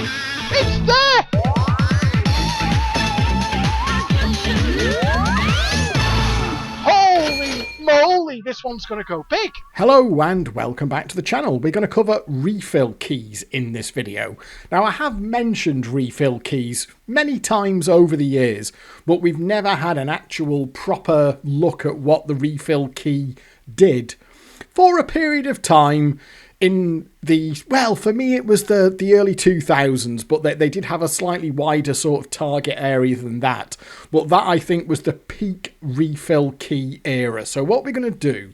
It's there! Holy moly, this one's going to go big. Hello and welcome back to the channel. We're going to cover refill keys in this video. Now, I have mentioned refill keys many times over the years, but we've never had an actual proper look at what the refill key did. For a period of time in the, well, for me it was the early 2000s, but they did have a slightly wider sort of target area than that. But that, I think, was the peak refill key era. So what we're going to do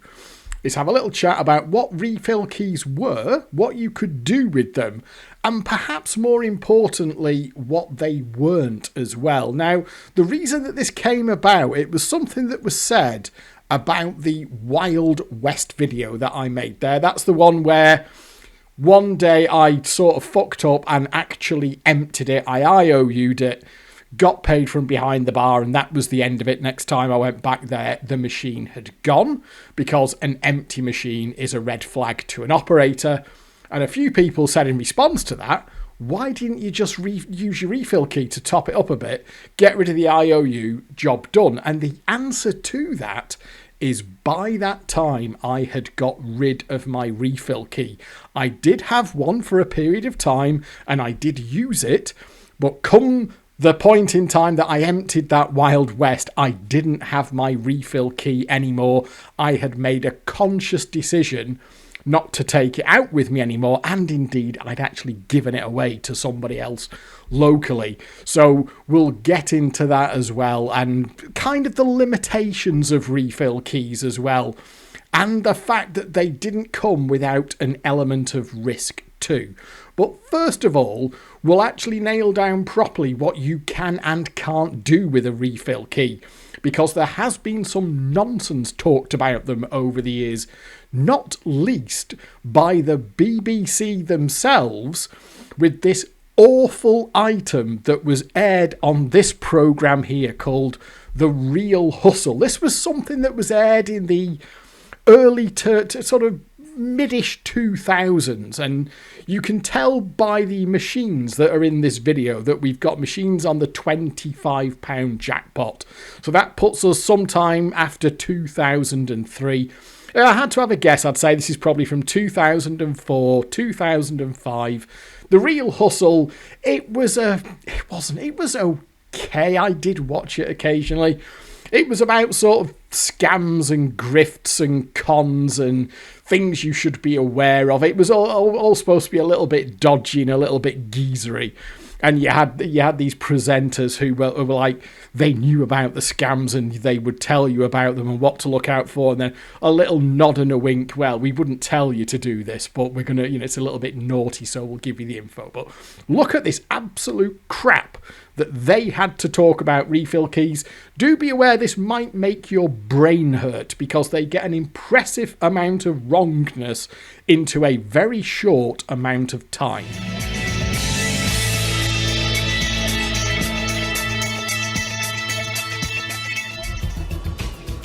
is have a little chat about what refill keys were, what you could do with them, and perhaps more importantly, what they weren't as well. Now, the reason that this came about, it was something that was said about the Wild West video that I made there. That's the one where one day I sort of fucked up and actually emptied it. I IOU'd it, got paid from behind the bar, and that was the end of it. Next time I went back there, the machine had gone, because an empty machine is a red flag to an operator. And a few people said in response to that, why didn't you just use your refill key to top it up a bit, get rid of the IOU, job done? And the answer to that is, by that time, I had got rid of my refill key. I did have one for a period of time, and I did use it, but come the point in time that I emptied that Wild West, I didn't have my refill key anymore. I had made a conscious decision not to take it out with me anymore, and indeed I'd actually given it away to somebody else locally. So we'll get into that as well, and kind of the limitations of refill keys as well, and the fact that they didn't come without an element of risk too. But first of all, we'll actually nail down properly what you can and can't do with a refill key, because there has been some nonsense talked about them over the years, not least by the BBC themselves, with this awful item that was aired on this programme here called The Real Hustle. This was something that was aired in the early sort of mid-ish 2000s, and you can tell by the machines that are in this video that we've got machines on the £25 jackpot. So that puts us sometime after 2003. I had to have a guess. I'd say this is probably from 2004, 2005. The Real Hustle, it was okay. I did watch it occasionally. It was about sort of scams and grifts and cons and things you should be aware of. It was all supposed to be a little bit dodgy and a little bit geezery. And you had these presenters who were like, they knew about the scams and they would tell you about them and what to look out for. And then a little nod and a wink. Well, we wouldn't tell you to do this, but we're going to, it's a little bit naughty, so we'll give you the info. But look at this absolute crap that they had to talk about refill keys. Do be aware this might make your brain hurt, because they get an impressive amount of wrongness into a very short amount of time.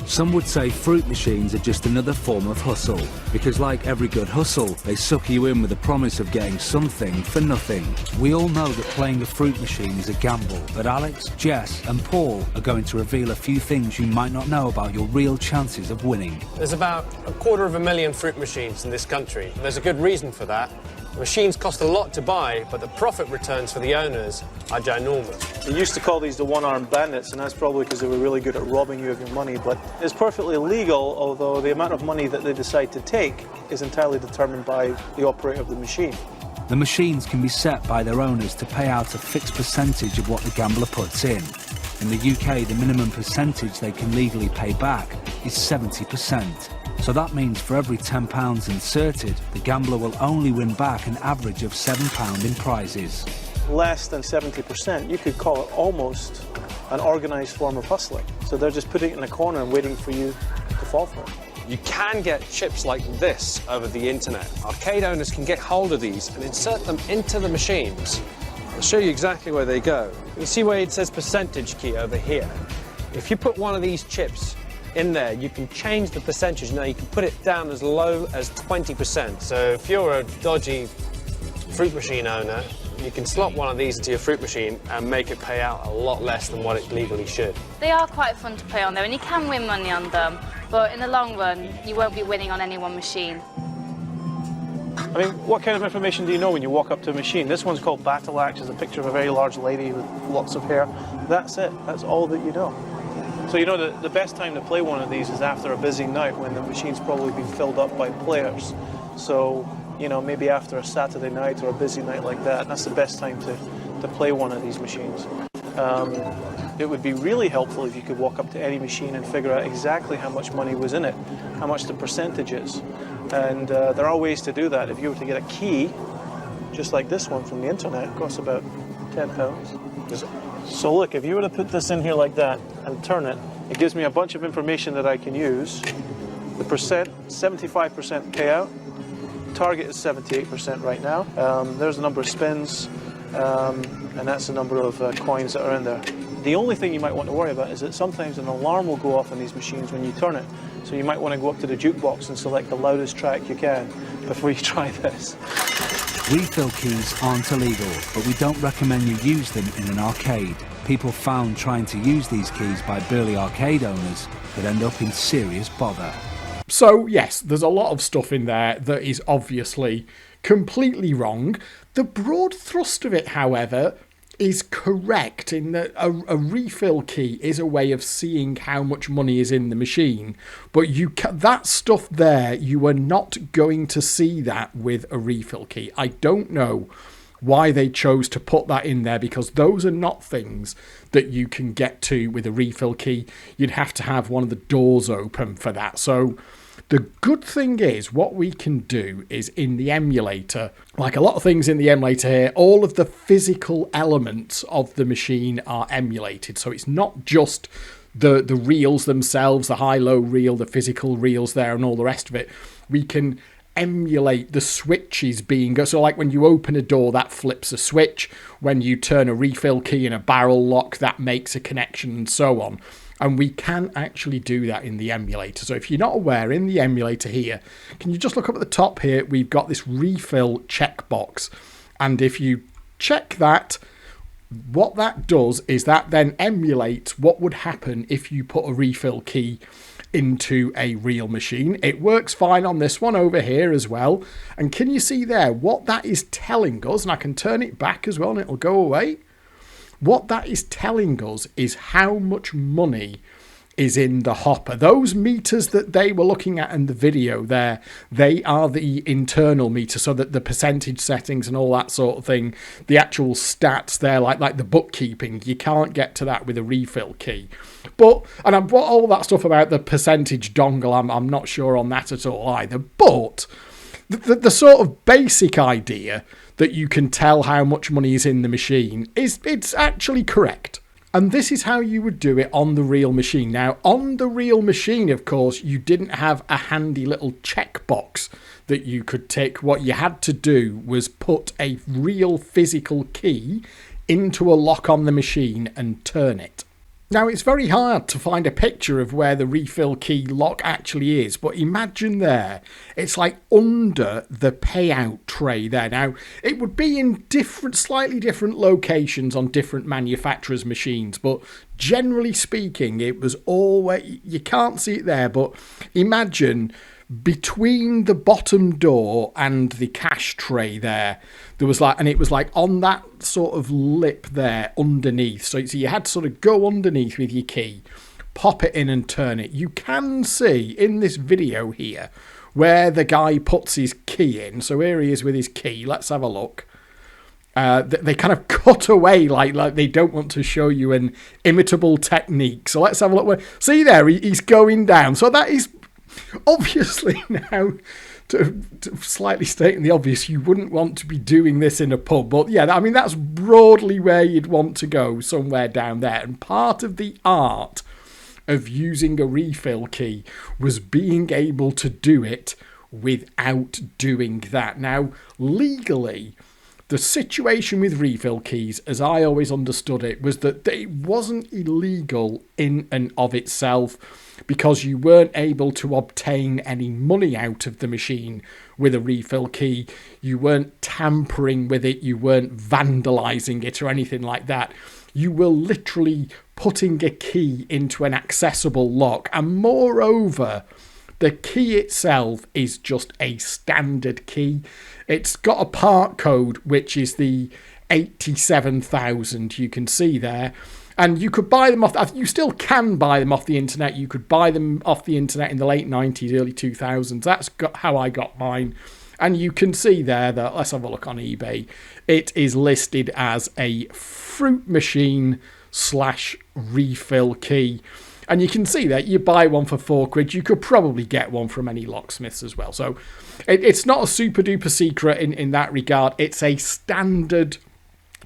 Some would say fruit machines are just another form of hustle, because like every good hustle, they suck you in with the promise of getting something for nothing. We all know that playing a fruit machine is a gamble, but Alex, Jess and Paul are going to reveal a few things you might not know about your real chances of winning. There's about 250,000 fruit machines in this country. There's a good reason for that. The machines cost a lot to buy, but the profit returns for the owners are ginormous. They used to call these the one-armed bandits, and that's probably because they were really good at robbing you of your money, but it's perfectly legal, although the amount of money that they decide to take is entirely determined by the operator of the machine. The machines can be set by their owners to pay out a fixed percentage of what the gambler puts in. In the UK, the minimum percentage they can legally pay back is 70%. So that means for every £10 inserted, the gambler will only win back an average of £7 in prizes. Less than 70%, you could call it almost an organised form of hustling. So they're just putting it in a corner and waiting for you to fall for it. You can get chips like this over the internet. Arcade owners can get hold of these and insert them into the machines. I'll show you exactly where they go. You see where it says percentage key over here. If you put one of these chips in there, you can change the percentage. Now you can put it down as low as 20%. So if you're a dodgy fruit machine owner, you can slot one of these into your fruit machine and make it pay out a lot less than what it legally should. They are quite fun to play on though, and you can win money on them, but in the long run, you won't be winning on any one machine. I mean, what kind of information do you know when you walk up to a machine? This one's called Battle Axe. It's a picture of a very large lady with lots of hair. That's it. That's all that you know. So you know the best time to play one of these is after a busy night when the machine's probably been filled up by players. So, you know, maybe after a Saturday night or a busy night like that, that's the best time to play one of these machines. It would be really helpful if you could walk up to any machine and figure out exactly how much money was in it, how much the percentage is. And there are ways to do that. If you were to get a key, just like this one from the internet, it costs about £10. So look, if you were to put this in here like that and turn it, it gives me a bunch of information that I can use. The percent, 75% payout. Target is 78% right now. There's the number of spins, and that's the number of coins that are in there. The only thing you might want to worry about is that sometimes an alarm will go off on these machines when you turn it. So you might want to go up to the jukebox and select the loudest track you can before you try this. Refill keys aren't illegal, but we don't recommend you use them in an arcade. People found trying to use these keys by burly arcade owners could end up in serious bother. So, yes, there's a lot of stuff in there that is obviously completely wrong. The broad thrust of it, however, is correct in that a refill key is a way of seeing how much money is in the machine. But that stuff there, you are not going to see that with a refill key. I don't know why they chose to put that in there, because those are not things that you can get to with a refill key. You'd have to have one of the doors open for that. So the good thing is, what we can do is in the emulator, like a lot of things in the emulator here, all of the physical elements of the machine are emulated. So it's not just the reels themselves, the high-low reel, the physical reels there and all the rest of it. We can emulate the switches being, so like when you open a door, that flips a switch. When you turn a refill key in a barrel lock, that makes a connection, and so on. And we can actually do that in the emulator. So if you're not aware, in the emulator here, can you just look up at the top here, we've got this refill checkbox. And if you check that, what that does is that then emulates what would happen if you put a refill key into a real machine. It works fine on this one over here as well. And can you see there what that is telling us? And I can turn it back as well and it'll go away. What that is telling us is how much money is in the hopper. Those meters that they were looking at in the video there, they are the internal meter, so that the percentage settings and all that sort of thing, the actual stats there, like the bookkeeping, you can't get to that with a refill key. But, and I've got all that stuff about the percentage dongle, I'm not sure on that at all either, but the sort of basic idea that you can tell how much money is in the machine it's actually correct. And this is how you would do it on the real machine. Now, on the real machine, of course, you didn't have a handy little checkbox that you could tick. What you had to do was put a real physical key into a lock on the machine and turn it. Now, it's very hard to find a picture of where the refill key lock actually is, but imagine there, it's like under the payout tray there. Now, it would be in slightly different locations on different manufacturers' machines, but generally speaking, it was always, you can't see it there, but imagine between the bottom door and the cash tray there was like, and it was like on that sort of lip there underneath, so you had to sort of go underneath with your key, pop it in and turn it. You can see in this video here where the guy puts his key in. So here he is with his key. Let's have a look. They kind of cut away like they don't want to show you an imitable technique. So let's have a look. See there, he's going down. So that is obviously, now to slightly stating the obvious, you wouldn't want to be doing this in a pub, but yeah, I mean, that's broadly where you'd want to go, somewhere down there. And part of the art of using a refill key was being able to do it without doing that. Now, legally, The situation with refill keys, as I always understood it, was that it wasn't illegal in and of itself, because you weren't able to obtain any money out of the machine with a refill key. You weren't tampering with it, you weren't vandalizing it or anything like that. You were literally putting a key into an accessible lock, and moreover, the key itself is just a standard key. It's got a part code, which is the 87,000 you can see there. And you could buy them off, you still can buy them off the internet. You could buy them off the internet in the late 90s, early 2000s. That's how I got mine. And you can see there that, let's have a look on eBay, it is listed as a fruit machine / refill key. And you can see that you buy one for £4. You could probably get one from any locksmiths as well. So it's not a super duper secret in that regard. It's a standard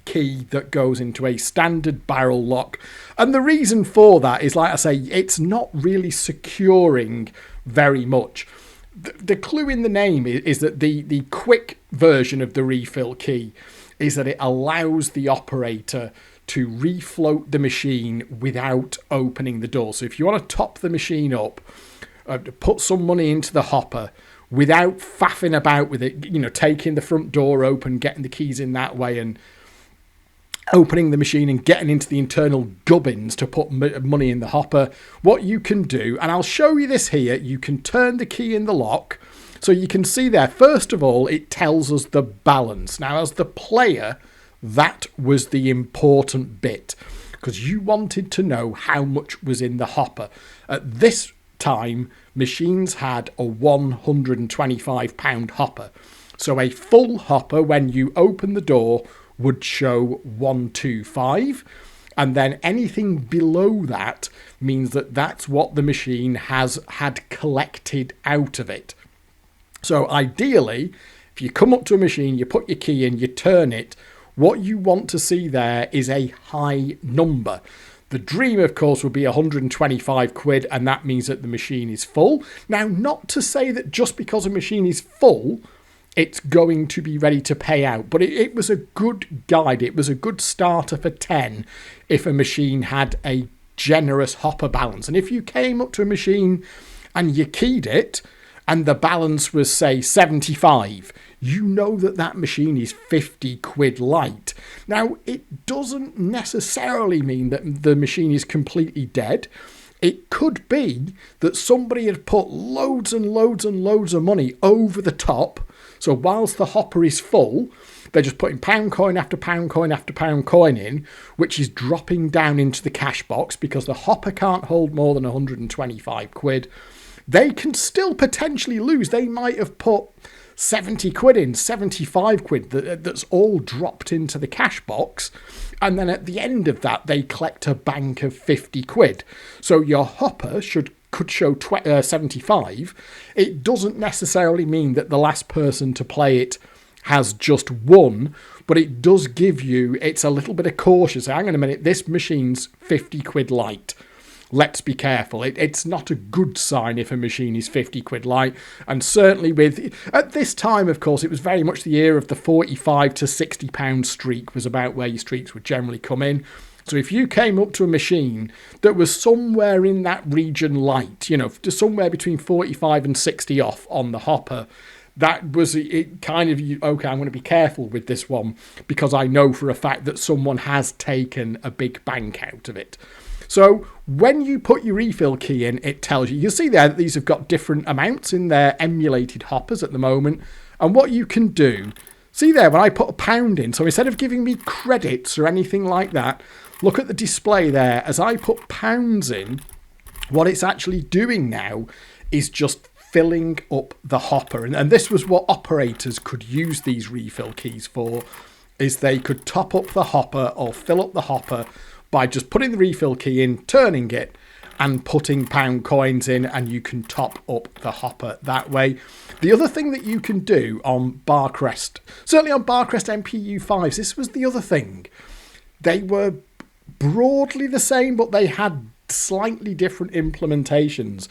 key that goes into a standard barrel lock, and the reason for that is, like I say, it's not really securing very much. The clue in the name is that the quick version of the refill key is that it allows the operator to refloat the machine without opening the door. So if you want to top the machine up, put some money into the hopper without faffing about with it, taking the front door open, getting the keys in that way, and opening the machine and getting into the internal gubbins to put money in the hopper, what you can do, and I'll show you this here, you can turn the key in the lock. So you can see there, first of all, it tells us the balance. Now, as the player, that was the important bit, because you wanted to know how much was in the hopper. At this time, machines had a £125 hopper. So a full hopper, when you open the door, would show 125, and then anything below that means that that's what the machine has had collected out of it. So ideally, if you come up to a machine, you put your key in, you turn it, what you want to see there is a high number. The dream, of course, would be £125, and that means that the machine is full. Now, not to say that just because a machine is full, it's going to be ready to pay out. But it was a good guide. It was a good starter for 10 if a machine had a generous hopper balance. And if you came up to a machine and you keyed it and the balance was, say, 75, you know that that machine is £50 light. Now, it doesn't necessarily mean that the machine is completely dead. It could be that somebody had put loads and loads and loads of money over the top. So whilst the hopper is full, they're just putting pound coin after pound coin after pound coin in, which is dropping down into the cash box because the hopper can't hold more than £125. They can still potentially lose. They might have put £70 in, £75 that's all dropped into the cash box. And then at the end of that, they collect a bank of £50. So your hopper could show 75. It doesn't necessarily mean that the last person to play it has just won, but it does give you, it's a little bit of caution. So hang on a minute, this machine's £50 light. Let's be careful. It's not a good sign if a machine is £50 light. And certainly at this time, of course, it was very much the era of the £45 to £60 streak was about where your streaks would generally come in. So if you came up to a machine that was somewhere in that region light, somewhere between 45 and 60 off on the hopper, that was it kind of, okay, I'm going to be careful with this one because I know for a fact that someone has taken a big bank out of it. So when you put your refill key in, it tells you. You'll see there that these have got different amounts in their emulated hoppers at the moment. And what you can do, see there, when I put £1 in, so instead of giving me credits or anything like that, look at the display there. As I put pounds in, what it's actually doing now is just filling up the hopper. And this was what operators could use these refill keys for, is they could top up the hopper or fill up the hopper by just putting the refill key in, turning it, and putting pound coins in, and you can top up the hopper that way. The other thing that you can do on Barcrest, certainly on Barcrest MPU5s, this was the other thing. They were broadly the same, but they had slightly different implementations.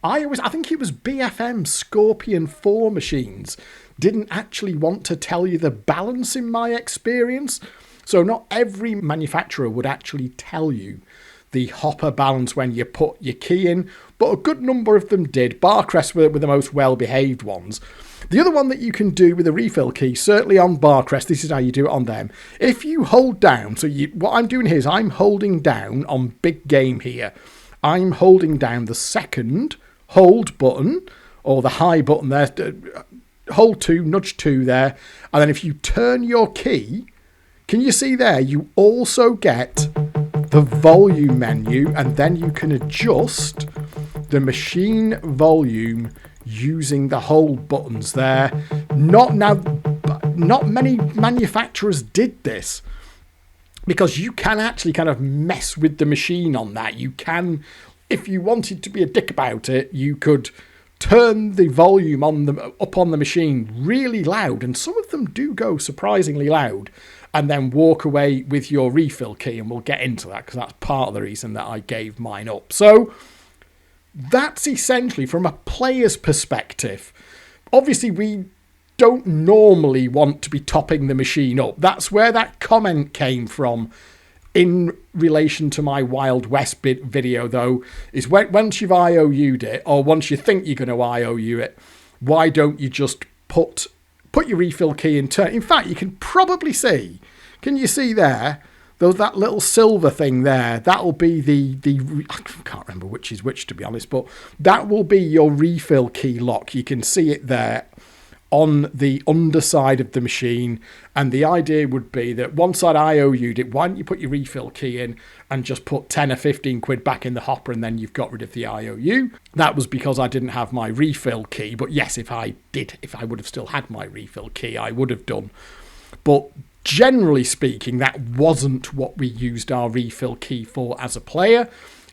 I think it was BFM Scorpion 4 machines didn't actually want to tell you the balance in my experience. So not every manufacturer would actually tell you the hopper balance when you put your key in, but a good number of them did. Barcrest were the most well-behaved ones. The other one that you can do with a refill key, certainly on Barcrest, this is how you do it on them. If you hold down, what I'm doing here is I'm holding down on big game here. I'm holding down the second hold button, or the high button there, hold 2, nudge 2 there, and then if you turn your key, can you see there, you also get the volume menu, and then you can adjust the machine volume using the hold buttons there. Not many manufacturers did this, because you can actually kind of mess with the machine on that. You can, if you wanted to be a dick about it, you could turn the volume up on the machine really loud, and some of them do go surprisingly loud, and then walk away with your refill key, and we'll get into that because that's part of the reason that I gave mine up. So that's essentially from a player's perspective. Obviously, we don't normally want to be topping the machine up. That's where that comment came from in relation to my Wild West video, though, is once you've IOU'd it, or once you think you're going to IOU it, why don't you just put your refill key in turn? In fact, you can probably see, can you see there, that little silver thing there, that'll be I can't remember which is which, to be honest, but that will be your refill key lock. You can see it there on the underside of the machine, and the idea would be that once I'd IOU'd it, why don't you put your refill key in and just put 10 or 15 quid back in the hopper, and then you've got rid of the IOU. That was because I didn't have my refill key, but yes, if I would have still had my refill key, I would have done. But generally speaking, that wasn't what we used our refill key for as a player.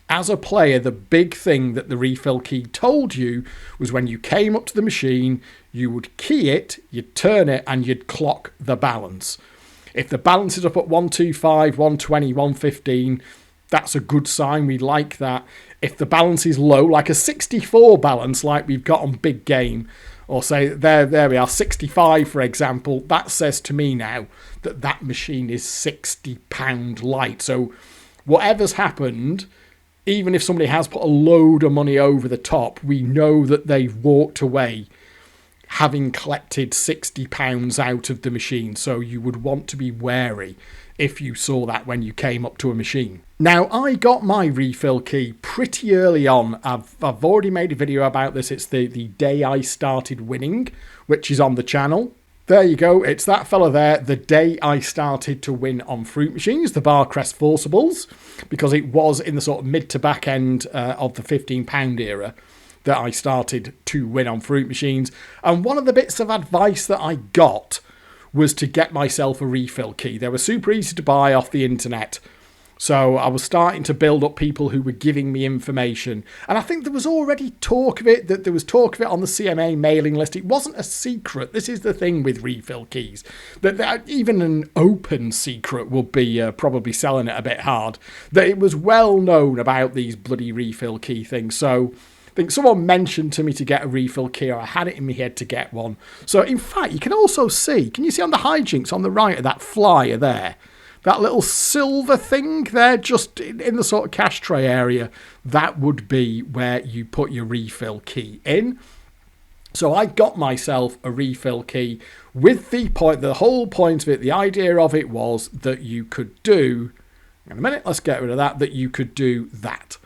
As a player, the big thing that the refill key told you was when you came up to the machine, you would key it, you'd turn it, and you'd clock the balance. If the balance is up at 125, 120, 115, that's a good sign. We like that. If the balance is low, like a 64 balance like we've got on big game, or say there we are, 65 for example, that says to me now that machine is £60 light. So whatever's happened, even if somebody has put a load of money over the top, we know that they've walked away having collected £60 out of the machine. So you would want to be wary if you saw that when you came up to a machine. Now, I got my refill key pretty early on. I've already made a video about this. It's the day I started winning, which is on the channel. There you go. It's that fella there, the day I started to win on fruit machines, the Barcrest Forcibles, because it was in the sort of mid to back end of the £15 era that I started to win on fruit machines. And one of the bits of advice that I got was to get myself a refill key. They were super easy to buy off the internet. So I was starting to build up people who were giving me information. And I think there was already talk of it, that there was talk of it on the CMA mailing list. It wasn't a secret. This is the thing with refill keys. That even an open secret would be probably selling it a bit hard. That it was well known about these bloody refill key things. So I think someone mentioned to me to get a refill key, or I had it in my head to get one. So in fact, you can also see, can you see on the hijinks on the right of that flyer there? That little silver thing there, just in the sort of cash tray area, that would be where you put your refill key in. So I got myself a refill key with the whole point of it, the idea of it was that you could do, in a minute, let's get rid of that you could do that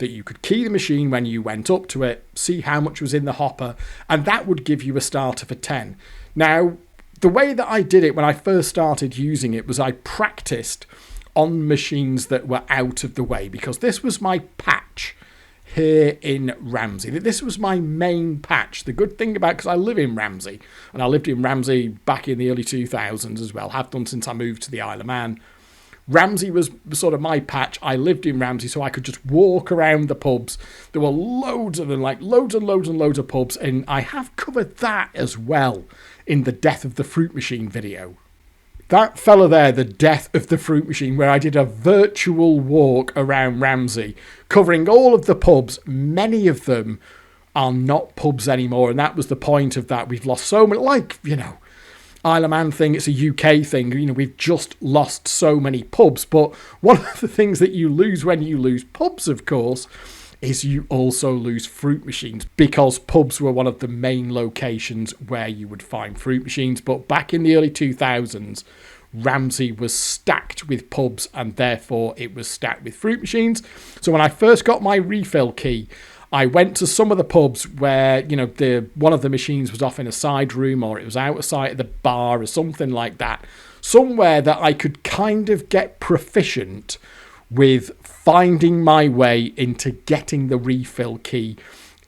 you could key the machine when you went up to it, see how much was in the hopper, and that would give you a starter for 10. Now, the way that I did it when I first started using it was I practiced on machines that were out of the way, because this was my patch here in Ramsey. This was my main patch. The good thing about, because I live in Ramsey, and I lived in Ramsey back in the early 2000s as well, have done since I moved to the Isle of Man. Ramsey was sort of my patch. I lived in Ramsey, so I could just walk around the pubs. There were loads of them, like loads and loads and loads of pubs, and I have covered that as well in the Death of the Fruit Machine video. That fella there, the Death of the Fruit Machine, where I did a virtual walk around Ramsey, covering all of the pubs. Many of them are not pubs anymore. And that was the point of that. We've lost so many, like, you know, Isle of Man thing, it's a UK thing. You know, we've just lost so many pubs. But one of the things that you lose when you lose pubs, of course, is you also lose fruit machines, because pubs were one of the main locations where you would find fruit machines. But back in the early 2000s, Ramsey was stacked with pubs, and therefore it was stacked with fruit machines. So when I first got my refill key, I went to some of the pubs where, you know, one of the machines was off in a side room, or it was out of sight of the bar or something like that. Somewhere that I could kind of get proficient with finding my way into getting the refill key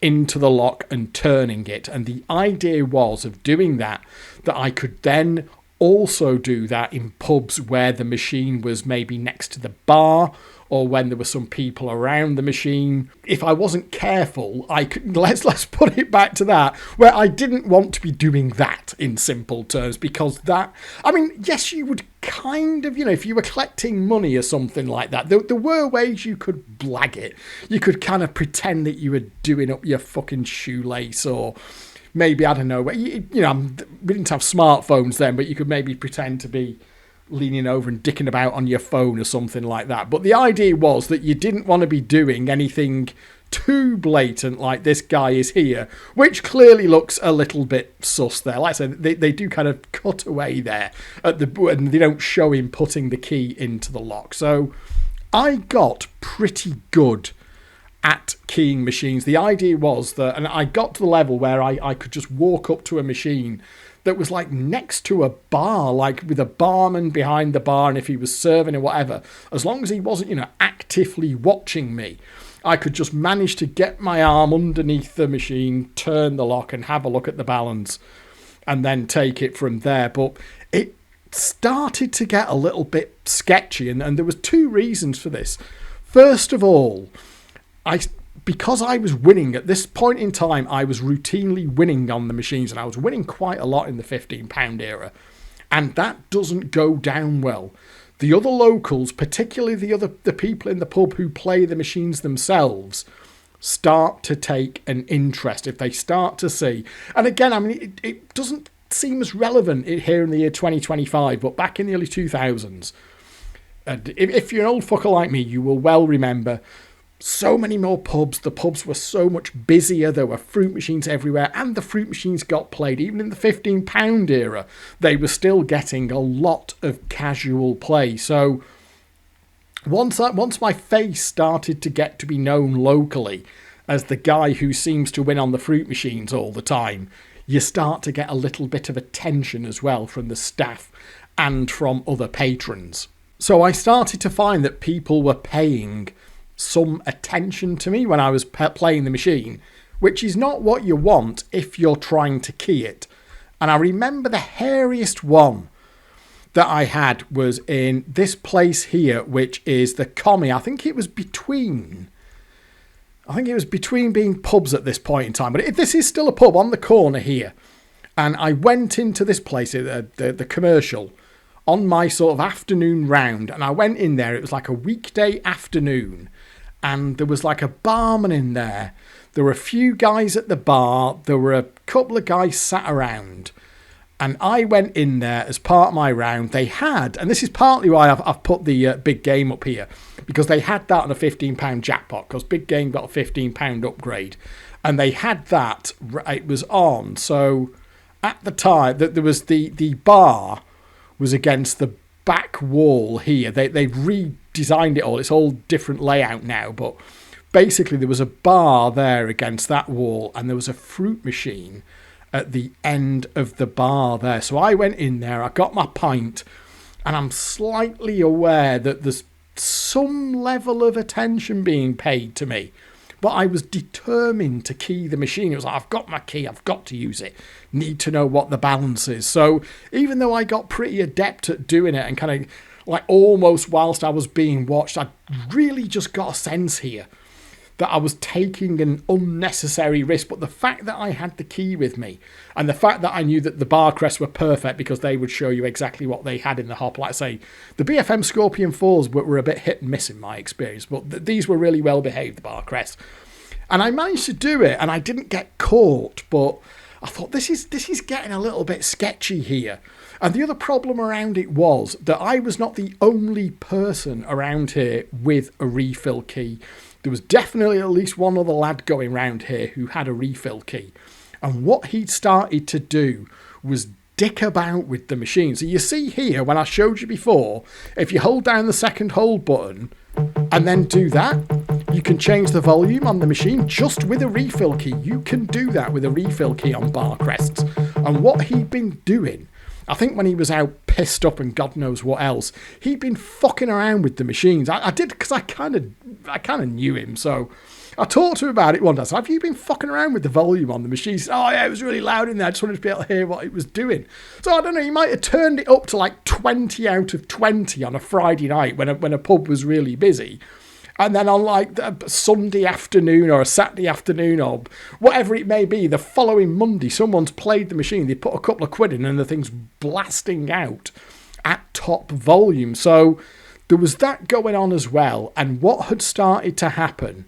into the lock and turning it. And the idea was of doing that I could then also do that in pubs where the machine was maybe next to the bar, or when there were some people around the machine. If I wasn't careful, I could, let's put it back to that, where I didn't want to be doing that, in simple terms, because that, I mean, yes, you would kind of, you know, if you were collecting money or something like that, there were ways you could blag it. You could kind of pretend that you were doing up your fucking shoelace, or maybe, I don't know, you know, we didn't have smartphones then, but you could maybe pretend to be leaning over and dicking about on your phone or something like that. But the idea was that you didn't want to be doing anything too blatant like this guy is here, which clearly looks a little bit sus there. Like I said, they do kind of cut away there and they don't show him putting the key into the lock. So I got pretty good at keying machines. The idea was that, and I got to the level where I could just walk up to a machine that was like next to a bar, like with a barman behind the bar, and if he was serving or whatever, as long as he wasn't, you know, actively watching me, I could just manage to get my arm underneath the machine, turn the lock and have a look at the balance, and then take it from there. But it started to get a little bit sketchy, and there was two reasons for this. First of all, because I was winning at this point in time, I was routinely winning on the machines, and I was winning quite a lot in the £15 era, and that doesn't go down well. The other locals, particularly the people in the pub who play the machines themselves, start to take an interest if they start to see. And again, I mean, it doesn't seem as relevant here in the year 2025, but back in the early 2000s, if you're an old fucker like me, you will well remember so many more pubs. The pubs were so much busier. There were fruit machines everywhere, and the fruit machines got played. Even in the £15 era, they were still getting a lot of casual play. So once my face started to get to be known locally as the guy who seems to win on the fruit machines all the time, you start to get a little bit of attention as well from the staff and from other patrons. So I started to find that people were paying some attention to me when I was playing the machine, which is not what you want if you're trying to key it. And I remember the hairiest one that I had was in this place here, which is the Commie. I think it was between being pubs at this point in time, but this is still a pub on the corner here. And I went into this place, the Commercial, on my sort of afternoon round, and I went in there. It was like a weekday afternoon, and there was like a barman in there. There were a few guys at the bar. There were a couple of guys sat around, and I went in there as part of my round. They had, and this is partly why I've put the big game up here, because they had that on a £15 jackpot, because Big Game got a £15 upgrade, and they had that. It was on. So at the time that there was the bar was against the back wall here. They've redesigned it all. It's all different layout now, but basically there was a bar there against that wall, and there was a fruit machine at the end of the bar there. So I went in there, I got my pint, and I'm slightly aware that there's some level of attention being paid to me. But I was determined to key the machine. It was like, I've got my key, I've got to use it. Need to know what the balance is. So even though I got pretty adept at doing it, and kind of like almost whilst I was being watched, I really just got a sense here that I was taking an unnecessary risk. But the fact that I had the key with me, and the fact that I knew that the bar crests were perfect because they would show you exactly what they had in the hop. Like I say, the BFM Scorpion 4s were a bit hit and miss in my experience, but these were really well behaved, the bar crests. And I managed to do it, and I didn't get caught, but I thought, this is getting a little bit sketchy here. And the other problem around it was that I was not the only person around here with a refill key. There was definitely at least one other lad going around here who had a refill key. And what he'd started to do was dick about with the machine. So you see here, when I showed you before, if you hold down the second hold button and then do that, you can change the volume on the machine just with a refill key. You can do that with a refill key on bar crests. And what he'd been doing, I think when he was out pissed up and God knows what else, he'd been fucking around with the machines. I did, because I kind of knew him, so I talked to him about it one day. I said, have you been fucking around with the volume on the machine? He said, oh yeah, it was really loud in there. I just wanted to be able to hear what it was doing. So I don't know, he might have turned it up to like 20 out of 20 on a Friday night when a pub was really busy. And then on like a Sunday afternoon or a Saturday afternoon or whatever it may be, the following Monday, someone's played the machine. They put a couple of quid in and the thing's blasting out at top volume. So there was that going on as well. And what had started to happen,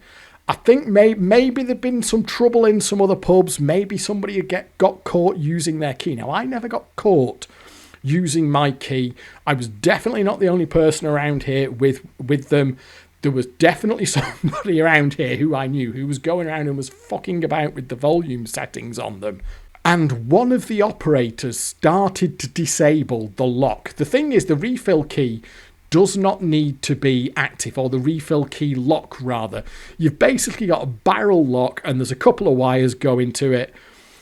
I think maybe there'd been some trouble in some other pubs. Maybe somebody had got caught using their key. Now, I never got caught using my key. I was definitely not the only person around here with them. There was definitely somebody around here who I knew who was going around and was fucking about with the volume settings on them. And one of the operators started to disable the lock. The thing is, the refill key does not need to be active, or the refill key lock rather. You've basically got a barrel lock and there's a couple of wires going to it.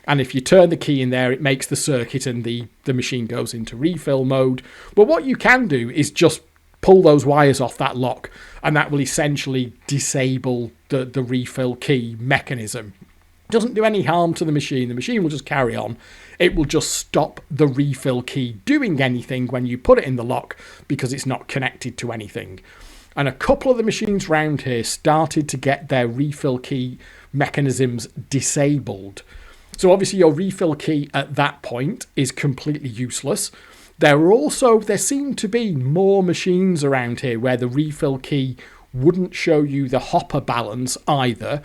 And if you turn the key in there, it makes the circuit and the machine goes into refill mode. But what you can do is just pull those wires off that lock, and that will essentially disable the refill key mechanism. It doesn't do any harm to the machine. The machine will just carry on. It will just stop the refill key doing anything when you put it in the lock because it's not connected to anything. And a couple of the machines round here started to get their refill key mechanisms disabled. So obviously your refill key at that point is completely useless. There seemed to be more machines around here where the refill key wouldn't show you the hopper balance either.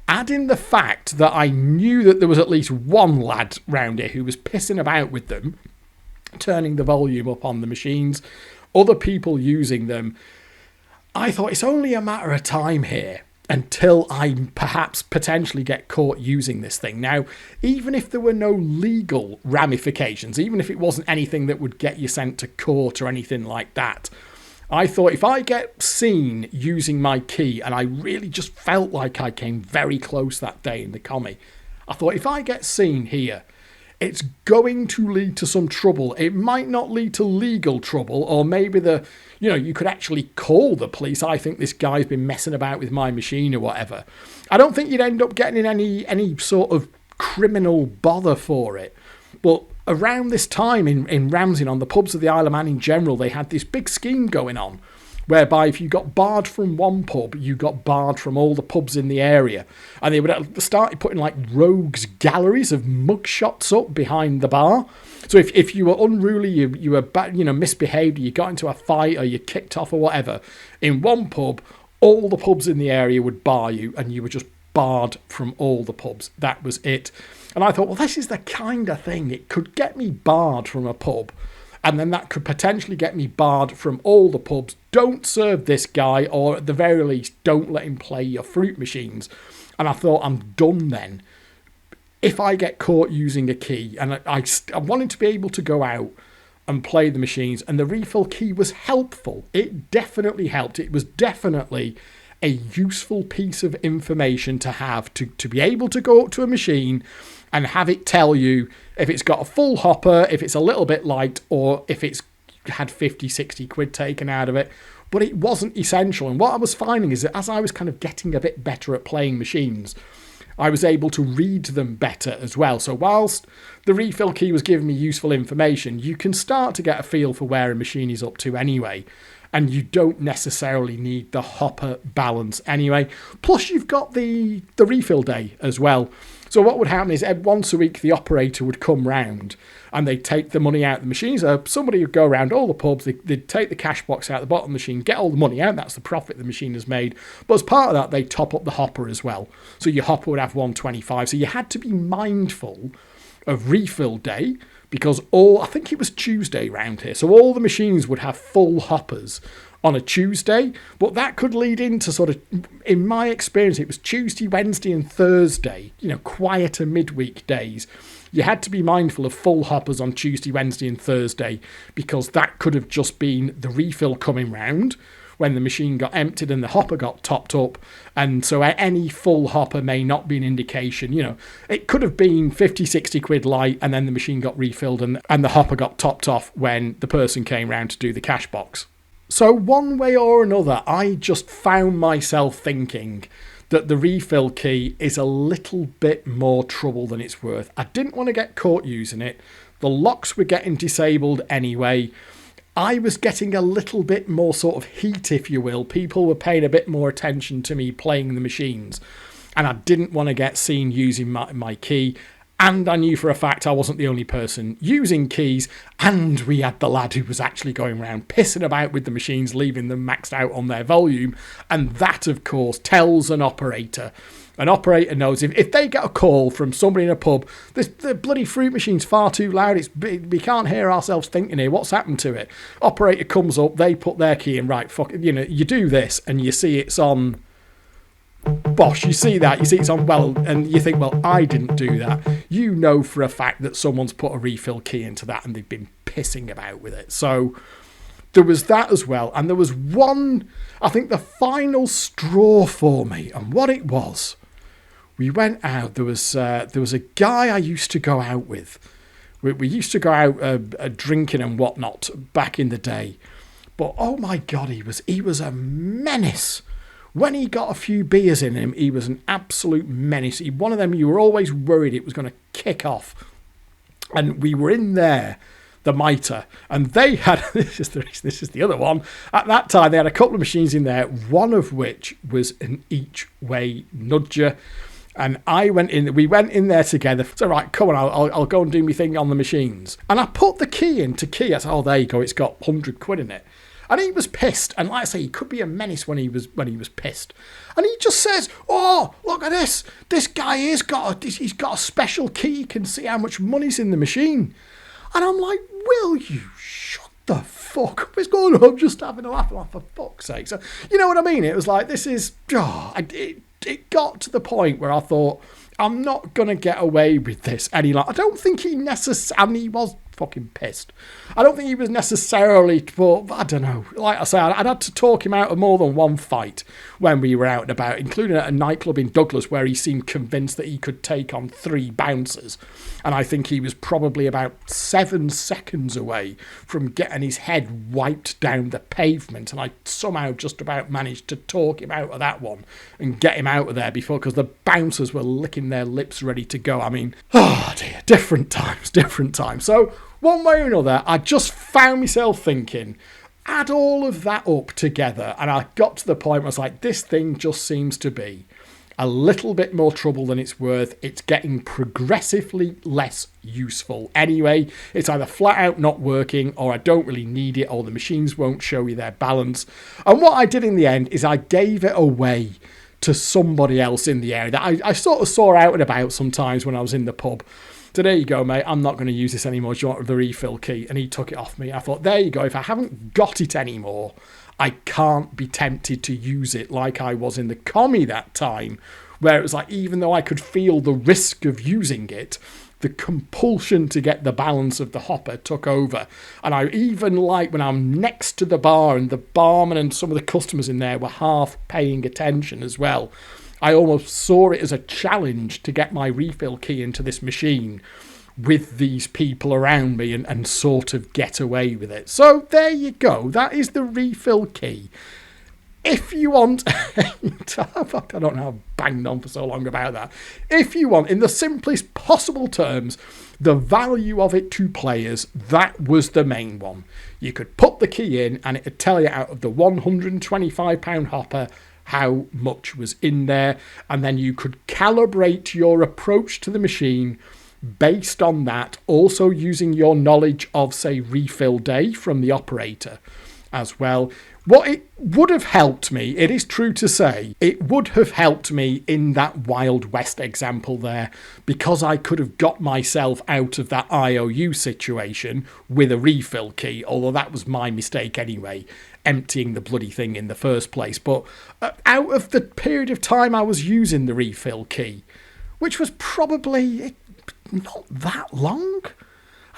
Add in the fact that I knew that there was at least one lad round here who was pissing about with them, turning the volume up on the machines, other people using them. I thought it's only a matter of time here until I perhaps potentially get caught using this thing. Now, even if there were no legal ramifications, even if it wasn't anything that would get you sent to court or anything like that, I thought if I get seen using my key, and I really just felt like I came very close that day in the commie, I thought if I get seen here, it's going to lead to some trouble. It might not lead to legal trouble, or maybe you could actually call the police. I think this guy's been messing about with my machine or whatever. I don't think you'd end up getting in any sort of criminal bother for it. But around this time in Ramsey, on the pubs of the Isle of Man in general, they had this big scheme going on, whereby if you got barred from one pub, you got barred from all the pubs in the area. And they would start putting like rogues galleries of mugshots up behind the bar. So if you were unruly, you were misbehaved, you got into a fight or you kicked off or whatever, in one pub, all the pubs in the area would bar you and you were just barred from all the pubs. That was it. And I thought, well, this is the kind of thing. It could get me barred from a pub, and then that could potentially get me barred from all the pubs. Don't serve this guy, or at the very least, don't let him play your fruit machines. And I thought, I'm done then. If I get caught using a key, and I wanted to be able to go out and play the machines, and the refill key was helpful. It definitely helped. It was definitely a useful piece of information to have, to be able to go up to a machine and have it tell you if it's got a full hopper, if it's a little bit light, or if it's had 50, 60 quid taken out of it. But it wasn't essential. And what I was finding is that as I was kind of getting a bit better at playing machines, I was able to read them better as well. So whilst the refill key was giving me useful information, you can start to get a feel for where a machine is up to anyway. And you don't necessarily need the hopper balance anyway. Plus, you've got the refill day as well. So what would happen is once a week the operator would come round and they'd take the money out of the machine. So somebody would go around all the pubs, they'd take the cash box out of the bottom of the machine, get all the money out, that's the profit the machine has made. But as part of that, they top up the hopper as well. So your hopper would have 125. So you had to be mindful of refill day, because I think it was Tuesday round here. So all the machines would have full hoppers on a Tuesday, but that could lead into sort of, in my experience, it was Tuesday, Wednesday and Thursday, quieter midweek days. You had to be mindful of full hoppers on Tuesday, Wednesday and Thursday, because that could have just been the refill coming round when the machine got emptied and the hopper got topped up. And so any full hopper may not be an indication. It could have been 50, 60 quid light and then the machine got refilled and the hopper got topped off when the person came round to do the cash box. So one way or another, I just found myself thinking that the refill key is a little bit more trouble than it's worth. I didn't want to get caught using it. The locks were getting disabled anyway. I was getting a little bit more sort of heat, if you will. People were paying a bit more attention to me playing the machines. And I didn't want to get seen using my key. And I knew for a fact I wasn't the only person using keys. And we had the lad who was actually going around pissing about with the machines, leaving them maxed out on their volume. And that, of course, tells an operator. An operator knows if they get a call from somebody in a pub, the bloody fruit machine's far too loud, we can't hear ourselves thinking here, what's happened to it? Operator comes up, they put their key in, right, fuck it, you do this and you see it's on Bosh, you see it's on, well, and you think, well, I didn't do that. You know for a fact that someone's put a refill key into that and they've been pissing about with it. So there was that as well. And there was one, I think the final straw for me, and what it was, we went out, there was a guy I used to go out with. We used to go out drinking and whatnot back in the day. But oh my God, he was a menace. When he got a few beers in him, he was an absolute menace. One of them you were always worried it was going to kick off. And we were in there, the Mitre, and they had, this is the other one, at that time they had a couple of machines in there, one of which was an each-way nudger. And we went in there together. So, right, come on, I'll go and do my thing on the machines. And I put the key into key. I said, oh, there you go, it's got 100 quid in it. And he was pissed. And like I say, he could be a menace when he was pissed. And he just says, oh, look at this. This guy he's got a special key. You can see how much money's in the machine. And I'm like, will you shut the fuck up? What's going on? I'm just having a laugh. For fuck's sake. So, you know what I mean? It was like, this is... It got to the point where I thought, I'm not going to get away with this any longer. I don't think he necessarily... he was fucking pissed. I don't think he was necessarily... But I don't know. Like I say, I'd had to talk him out of more than one fight when we were out and about, including at a nightclub in Douglas where he seemed convinced that he could take on 3 bouncers. And I think he was probably about 7 seconds away from getting his head wiped down the pavement. And I somehow just about managed to talk him out of that one and get him out of there before, because the bouncers were licking their lips ready to go. I mean, oh dear, different times. So one way or another, I just found myself thinking, add all of that up together, and I got to the point where I was like, this thing just seems to be a little bit more trouble than it's worth. It's getting progressively less useful. Anyway, it's either flat out not working, or I don't really need it, or the machines won't show you their balance. And what I did in the end is I gave it away to somebody else in the area that I sort of saw out and about sometimes when I was in the pub. So there you go, mate, I'm not going to use this anymore. Do you want the refill key? And he took it off me. I thought, there you go, if I haven't got it anymore, I can't be tempted to use it like I was in the commie that time, where it was like, even though I could feel the risk of using it, the compulsion to get the balance of the hopper took over. And I even like when I'm next to the bar and the barman and some of the customers in there were half paying attention as well, I almost saw it as a challenge to get my refill key into this machine with these people around me and sort of get away with it. So there you go. That is the refill key. If you want, I don't know, I've banged on for so long about that. If you want, in the simplest possible terms, the value of it to players, that was the main one. You could put the key in and it would tell you out of the £125 hopper, how much was in there, and then you could calibrate your approach to the machine based on that, also using your knowledge of, say, refill day from the operator as well. What it would have helped me, it is true to say, it would have helped me in that Wild West example there, because I could have got myself out of that IOU situation with a refill key, although that was my mistake anyway, emptying the bloody thing in the first place. But out of the period of time I was using the refill key, which was probably not that long,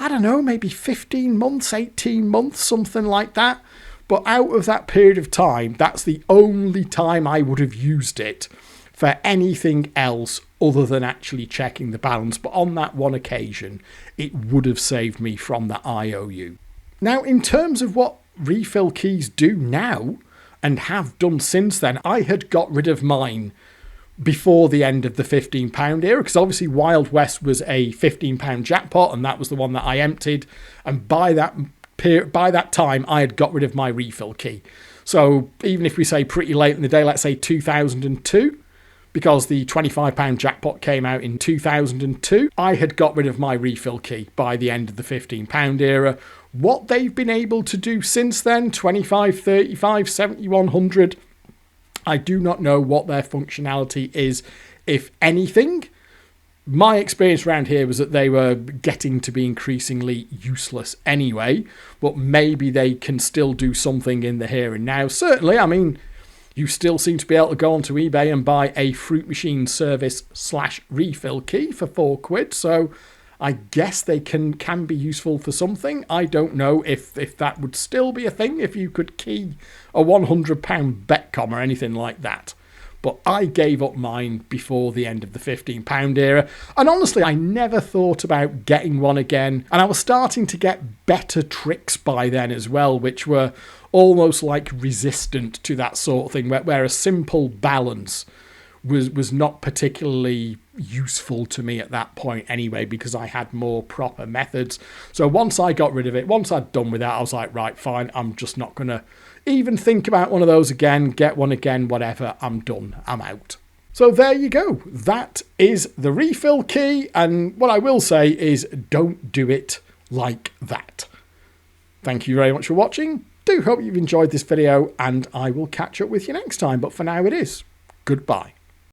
I don't know, maybe 15 months, 18 months, something like that. But out of that period of time, that's the only time I would have used it for anything else other than actually checking the balance. But on that one occasion, it would have saved me from the IOU. Now, in terms of what refill keys do now, and have done since then, I had got rid of mine before the end of the £15 era, because obviously Wild West was a £15 jackpot, and that was the one that I emptied. And by that time, I had got rid of my refill key. So even if we say pretty late in the day, let's say 2002, because the £25 jackpot came out in 2002, I had got rid of my refill key by the end of the £15 era. What they've been able to do since then, 25, 35, 70, 100, I do not know what their functionality is, if anything. My experience around here was that they were getting to be increasingly useless anyway, but maybe they can still do something in the here and now. Certainly, I mean, you still seem to be able to go onto eBay and buy a fruit machine service / refill key for £4, so I guess they can be useful for something. I don't know if that would still be a thing, if you could key a £100 Betcom or anything like that. But I gave up mine before the end of the £15 era. And honestly, I never thought about getting one again. And I was starting to get better tricks by then as well, which were almost like resistant to that sort of thing, where a simple balance was not particularly useful to me at that point anyway, because I had more proper methods. So once I got rid of it, once I'd done with that, I was like, right, fine, I'm just not going to even think about one of those again, get one again, whatever, I'm done, I'm out. So there you go. That is the refill key, and what I will say is don't do it like that. Thank you very much for watching. Do hope you've enjoyed this video, and I will catch up with you next time, but for now it is goodbye.